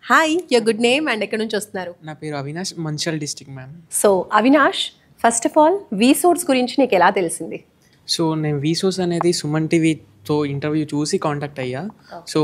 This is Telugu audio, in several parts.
Hi your good name and ఎక్కడి నుంచి వస్తున్నారు? నా పేరు Avinash, Mancherial district ma'am. So Avinash, first of all VSource గురించి నీకు ఎలా తెలిసింది? సో నేను వీసోస్ అనేది సుమన్ టీవీతో ఇంటర్వ్యూ చూసి కాంటాక్ట్ అయ్యా. సో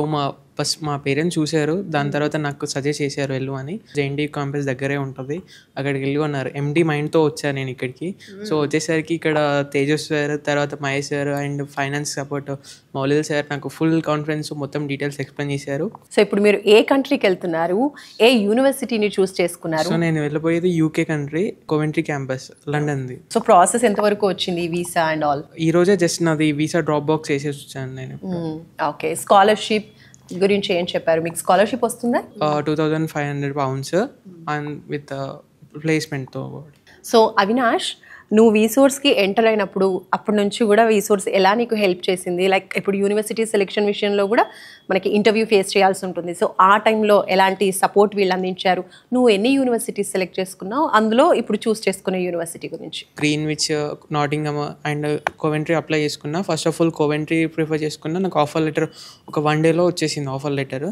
ఫస్ట్ మా పేరెంట్స్ చూశారు, దాని తర్వాత నాకు సజెస్ట్ చేశారు వెళ్ళు అని. జేఎన్టీ క్యాంపస్ దగ్గరే ఉంటుంది, అక్కడికి వెళ్ళి అన్నారు. ఎండి మైండ్తో వచ్చాను నేను ఇక్కడికి. సో వచ్చేసరికి ఇక్కడ తేజస్ సార్, తర్వాత Mahesh sir and finance support మౌలిల్ సార్ నాకు ఫుల్ కాన్ఫిడెన్స్ మొత్తం డీటెయిల్స్ ఎక్స్ప్లెయిన్ చేశారు. సో ఇప్పుడు మీరు ఏ కంట్రీకి వెళ్తున్నారు, ఏ యూనివర్సిటీని చూస్ చేసుకున్నారు? సో నేను వెళ్ళిపోయేది యూకే కంట్రీ, కోవెంట్రీ క్యాంపస్, లండన్ది. సో ప్రాసెస్ ఎంతవరకు వచ్చింది, వీసా అండ్ ఆల్? ఈ రోజే జస్ట్ నాది వీసా డ్రాప్ బాక్స్ వేసేసి వచ్చాను నేను. ఓకే, స్కాలర్షిప్ గురించి ఏం చెప్పారు? మీకు స్కాలర్షిప్ వస్తుందా? £2,500 అండ్ విత్ ప్లేస్మెంట్తో. సో అవినాష్, నువ్వు వీసోర్స్కి ఎంటర్ అయినప్పుడు అప్పటి నుంచి కూడా వీసోర్స్ ఎలా నీకు హెల్ప్ చేసింది? లైక్ ఇప్పుడు యూనివర్సిటీ సెలెక్షన్ విషయంలో కూడా మనకి ఇంటర్వ్యూ ఫేస్ చేయాల్సి ఉంటుంది. సో ఆ టైంలో ఎలాంటి సపోర్ట్ వీళ్ళు అందించారు? నువ్వు ఎన్ని యూనివర్సిటీస్ సెలెక్ట్ చేసుకున్నావు, అందులో ఇప్పుడు చూస్ చేసుకునే యూనివర్సిటీ గురించి? Greenwich, Nottingham and Coventry apply చేసుకున్నా. First of all Coventry prefer చేసుకున్నా. నాకు ఆఫర్ లెటర్ ఒక 1 డేలో వచ్చేసింది ఆఫర్ లెటర్.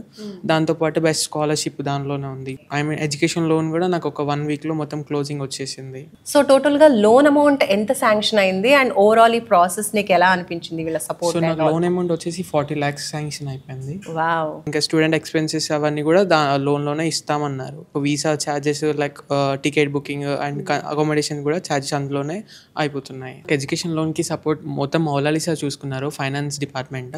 దాంతోపాటు బెస్ట్ స్కాలర్షిప్ దానిలోనే ఉంది. ఐ మీన్ ఎడ్యుకేషన్ లోన్ కూడా నాకు ఒక 1 వీక్లో మొత్తం క్లోజింగ్ వచ్చేసింది. సో టోటల్గా లోన్ అమౌంట్ ఎంత శాంక్షన్ అయింది అండ్ ఓవరాల్ ఈ ప్రాసెస్ నీకు ఎలా అనిపించింది వీళ్ళ సపోర్ట్? సో నాకు లోన్ అమౌంట్ వచ్చేసి 40 lakhs శాంక్షన్ అయిపోయింది. వావ్. ఇంకా స్టూడెంట్ ఎక్స్పెన్సెస్ అవన్నీ కూడా లోన్లోనే ఇస్తామన్నారు. Visa charges like ticket booking and accommodation కూడా ఛార్జెస్ అందులోనే అయిపోతున్నాయి. ఎడ్యుకేషన్ లోన్కి సపోర్ట్ మొత్తం మౌలాలి సార్ చూసుకున్నారు, ఫైనాన్స్ డిపార్ట్మెంట్.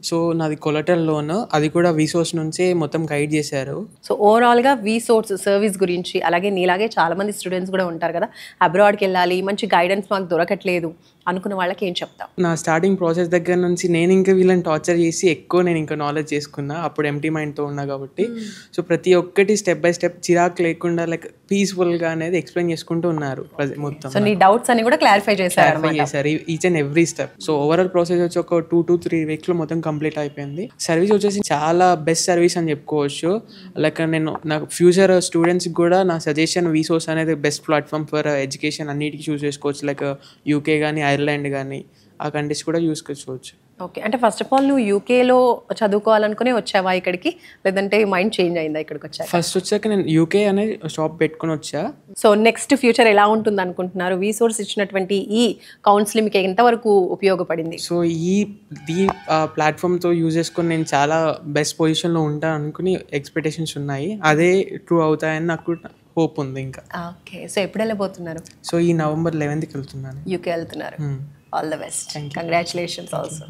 సో నాది కొలటరల్ లోన్, అది కూడా వీసోర్స్ నుంచే మొత్తం గైడ్ చేశారు. సో ఓవరాల్గా వీసోర్స్ సర్వీస్ గురించి, అలాగే నీలాగే చాలా మంది స్టూడెంట్స్ కూడా ఉంటారు కదా, అబ్రాడ్కి వెళ్ళాలి, మంచి గైడెన్స్ మాకు దొరకట్లేదు అనుకున్న వాళ్ళకి ఏం చెప్తావు? నా స్టార్టింగ్ ప్రాసెస్ దగ్గర నుంచి నేను ఇంకా వీళ్ళని టార్చర్ చేసి ఎక్కువ నేను ఇంకా నాలెడ్జ్ చేసుకున్నా. అప్పుడు ఎంటీ మైండ్తో ఉన్నా కాబట్టి. సో ప్రతి ఒక్కటి స్టెప్ బై స్టెప్ చిరాకు లేకుండా లైక్ పీస్ఫుల్గా అనేది ఎక్స్ప్లెయిన్ చేసుకుంటూ ఉన్నారు మొత్తం. సో నీ డౌట్స్ అన్ని కూడా క్లారిఫై చేశారు each and every step. So overall process వచ్చి ఒక 2 to 3 weeks మొత్తం కంప్లీట్ అయిపోయింది. సర్వీస్ వచ్చేసి చాలా బెస్ట్ సర్వీస్ అని చెప్పుకోవచ్చు. లైక్ నేను నాకు ఫ్యూచర్ స్టూడెంట్స్కి కూడా నా సజెషన్, వీసోర్స్ అనేది బెస్ట్ ప్లాట్ఫామ్ ఫర్ ఎడ్యుకేషన్ అన్నిటికీ చూస్ చేసుకోవచ్చు. లైక్ యూకే కానీ, ఐర్లాండ్ కానీ, ఆ కంట్రీస్ కూడా యూస్ చేసుకోవచ్చు. ఓకే, అంటే ఫస్ట్ ఆఫ్ ఆల్ నువ్వు యూకేలో చదువుకోవాలనుకునే వచ్చావా ఇక్కడికి, లేదంటే మైండ్ చేంజ్ అయిందా ఇక్కడికి వచ్చా? ఫస్ట్ వచ్చాక నేను యూకే అనే షాప్ పెట్టుకుని వచ్చా. సో నెక్స్ట్ ఫ్యూచర్ ఎలా ఉంటుంది అనుకుంటున్నారు? వీసోర్స్ ఇచ్చినటువంటి ఈ కౌన్సిలింగ్ మీకు ఎంతవరకు ఉపయోగపడింది? సో ఈ ప్లాట్ఫామ్తో యూజ్ చేసుకొని నేను చాలా బెస్ట్ పొజిషన్లో ఉంటాను అనుకుని ఎక్స్పెక్టేషన్స్ ఉన్నాయి. అదే ట్రూ అవుతాయని నాకు హోప్ ఉంది ఇంకా. ఓకే, సో ఎప్పుడు వెళ్ళబోతున్నారు? సో ఈ November 11th వెళ్తున్నాను. యూకే వెళ్తున్నారు. All the best, congratulations also.